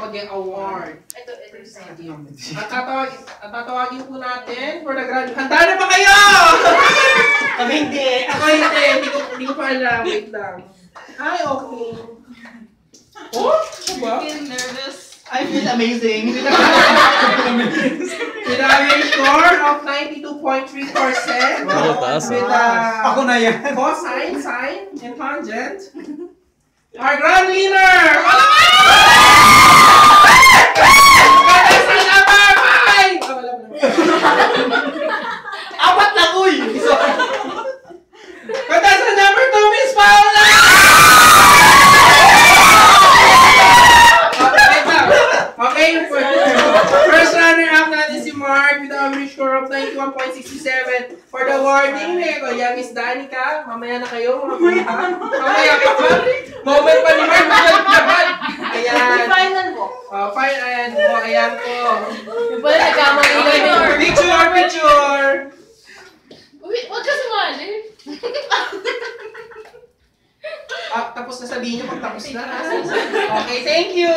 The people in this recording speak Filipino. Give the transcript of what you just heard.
mag-get award. Ito sa'yo. At tatawagin po natin for the grand... Handa na ba kayo? Kami hindi. Ako hindi. Hindi ko pa alam. Wait lang. Ay, okay. Oh? Ano ba? Nervous. I feel amazing. With a score of 92.3%. Wow, taas, With Ako na yan. cosine, sine, and tangent. Our grand winner! Contestant number 5! Apat lang, uy! Contestant number 2, Miss Paula! Okay, first runner-up natin si Mark with an average score of 91.67. For the awarding, Kuya Miss Danica, mamaya na kayo, mamaya ka pa. Moment pa ni Mark, ayan. Final mo. Fine, ayan po, ayan po. Yung pala nagkamali. Picture! Uy, wag ka sumali. Tapos na sabihin niyo pag tapos na. Okay, thank you!